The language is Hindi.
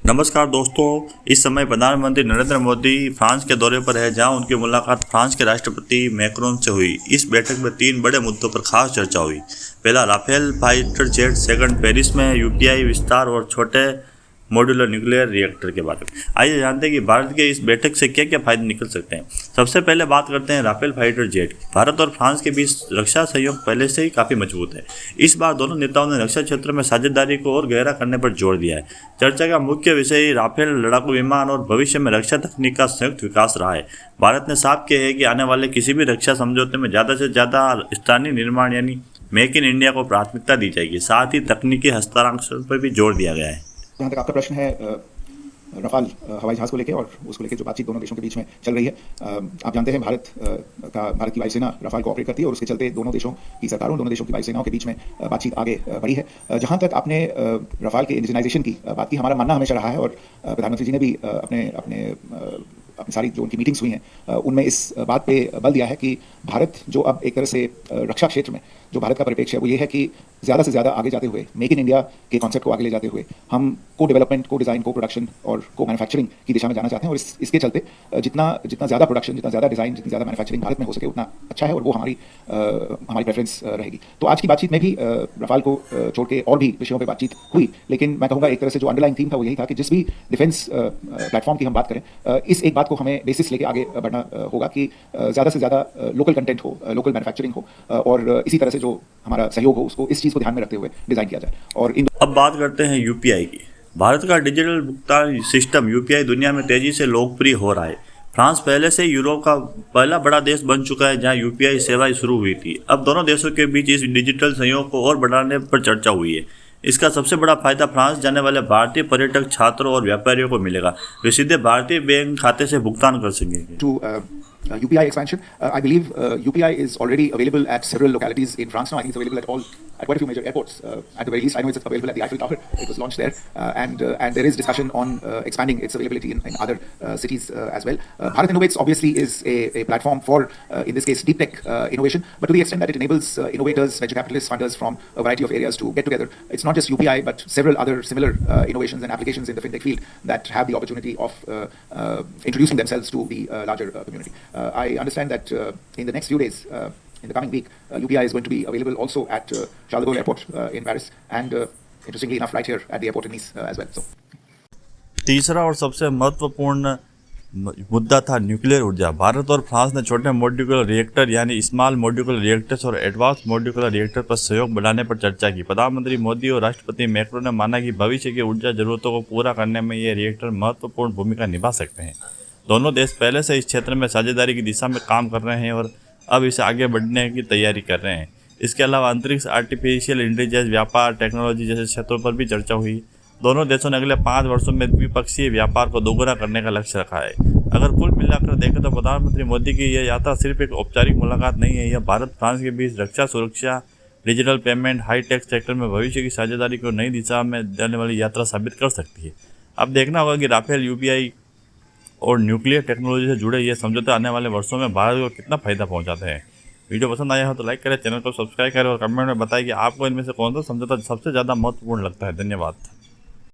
नमस्कार दोस्तों, इस समय प्रधानमंत्री नरेंद्र मोदी फ्रांस के दौरे पर है, जहां उनकी मुलाकात फ्रांस के राष्ट्रपति मैक्रोन से हुई। इस बैठक में 3 बड़े मुद्दों पर खास चर्चा हुई। पहला, Rafale fighter jet. Second, Paris में यूपीआई विस्तार और छोटे मॉड्यूलर न्यूक्लियर रिएक्टर के बारे में। आइए जानते हैं कि भारत के इस बैठक से क्या क्या फायदे निकल सकते हैं। सबसे पहले बात करते हैं राफेल फाइटर जेट की। भारत और फ्रांस के बीच रक्षा सहयोग पहले से ही काफ़ी मजबूत है। इस बार दोनों नेताओं ने रक्षा क्षेत्र में साझेदारी को और गहरा करने पर जोर दिया है। चर्चा का मुख्य विषय राफेल लड़ाकू विमान और भविष्य में रक्षा तकनीक का संयुक्त विकास रहा है। भारत ने साफ किया है कि आने वाले किसी भी रक्षा समझौते में ज़्यादा से ज़्यादा स्थानीय निर्माण यानी मेक इन इंडिया को प्राथमिकता दी जाएगी। साथ ही तकनीकी हस्तांतरण पर भी जोर दिया गया है। जहाँ तक आपका प्रश्न है रफाल हवाई जहाज़ को लेकर और उसको लेकर जो बातचीत दोनों देशों के बीच में चल रही है, आप जानते हैं भारत की वायुसेना रफाल को ऑपरेट करती है और उसके चलते दोनों देशों की सरकारों, दोनों देशों की वायुसेनाओं के बीच में बातचीत आगे बढ़ी है। जहाँ तक आपने रफाल के इंडिजनाइजेशन की बात की, हमारा मानना हमेशा रहा है और प्रधानमंत्री जी ने भी अपनी सारी जो उनकी मीटिंग्स हुई हैं उनमें इस बात पे बल दिया है कि भारत जो अब एक तरह से रक्षा क्षेत्र में जो भारत का परिप्रेक्ष्य है वो ये है कि ज़्यादा से ज़्यादा आगे जाते हुए मेक इन इंडिया के कॉन्सेप्ट को आगे ले जाते हुए हम को डेवलपमेंट, को डिज़ाइन, को प्रोडक्शन और को मैन्युफैक्चरिंग की दिशा में जाना चाहते हैं। और इसके चलते जितना ज़्यादा प्रोडक्शन, जितना ज़्यादा डिज़ाइन, जितनी ज़्यादा मैन्युफैक्चरिंग भारत में हो सके उतना अच्छा है और वो हमारी प्रेफरेंस रहेगी। तो आज की बातचीत में भी रफाल को छोड़ के और भी विषयों पर बातचीत हुई, लेकिन मैं कहूँगा एक तरह से जो अंडरलाइन थीम था वो यही था कि जिस भी डिफेंस प्लेटफॉर्म की हम बात करें, इस एक बात को हमें बेसिस लेके आगे बढ़ना होगा कि ज़्यादा से ज़्यादा लोकल कंटेंट हो, लोकल मैन्युफैक्चरिंग हो और इसी तरह से जो हमारा सहयोग हो उसको इस चीज़ को ध्यान में रखते हुए डिज़ाइन किया जाए। और अब बात करते हैं यूपीआई की। भारत का डिजिटल भुगतान सिस्टम यूपीआई दुनिया में तेजी से लोकप्रिय हो रहा है। फ्रांस पहले से यूरोप का पहला बड़ा देश बन चुका है जहां यूपीआई सेवाएं शुरू हुई थी। अब दोनों देशों के बीच इस डिजिटल सहयोग को और बढ़ाने पर चर्चा हुई है। इसका सबसे बड़ा फायदा फ्रांस जाने वाले भारतीय पर्यटक, छात्रों और व्यापारियों को मिलेगा, जो सीधे भारतीय बैंक खाते से भुगतान कर सकेंगे। UPI expansion. I believe UPI is already available at several localities in France now. I think it's available at quite a few major airports. At the very least, I know it's available at the Eiffel Tower. It was launched there, and there is discussion on expanding its availability in other cities as well. Bharat Innovates obviously is a platform for, in this case, deep tech innovation. But to the extent that it enables innovators, venture capitalists, funders from a variety of areas to get together, it's not just UPI, but several other similar innovations and applications in the fintech field that have the opportunity of introducing themselves to the larger community. I understand that in the next few days, in the coming week, UPI is going to be available also at Charles de Gaulle Airport in Paris, and interestingly enough, right here at the airport in Nice as well. So, तीसरा और सबसे महत्वपूर्ण मुद्दा था न्यूक्लियर ऊर्जा। भारत और फ्रांस ने छोटे मॉड्यूलर रिएक्टर यानी स्मॉल मॉड्यूलर रिएक्टर्स और एडवांस मॉड्यूलर रिएक्टर पर सहयोग बढ़ाने पर चर्चा की। प्रधानमंत्री मोदी और राष्ट्रपति मैक्रोन ने माना कि भविष्य की ऊर्जा जरूरतों को पूरा करने में ये रिएक्टर महत्वपूर्ण भूमिका निभा सकते हैं। दोनों देश पहले से इस क्षेत्र में साझेदारी की दिशा में काम कर रहे हैं और अब इसे आगे बढ़ने की तैयारी कर रहे हैं। इसके अलावा अंतरिक्ष, आर्टिफिशियल इंटेलिजेंस, व्यापार, टेक्नोलॉजी जैसे क्षेत्रों पर भी चर्चा हुई। दोनों देशों ने अगले 5 वर्षों में द्विपक्षीय व्यापार को दोगुना करने का लक्ष्य रखा है। अगर कुल मिलाकर देखें तो प्रधानमंत्री मोदी की यह यात्रा सिर्फ एक औपचारिक मुलाकात नहीं है, यह भारत फ्रांस के बीच रक्षा, सुरक्षा, डिजिटल पेमेंट, हाईटेक सेक्टर में भविष्य की साझेदारी को नई दिशा में जाने वाली यात्रा साबित कर सकती है। अब देखना होगा कि राफेल, यूपीआई और न्यूक्लियर टेक्नोलॉजी से जुड़े ये समझौते आने वाले वर्षों में भारत को कितना फायदा पहुंचाते हैं। वीडियो पसंद आया हो तो लाइक करें, चैनल को सब्सक्राइब करें और कमेंट में बताएं कि आपको इनमें से कौन सा समझौता सबसे ज़्यादा महत्वपूर्ण लगता है। धन्यवाद।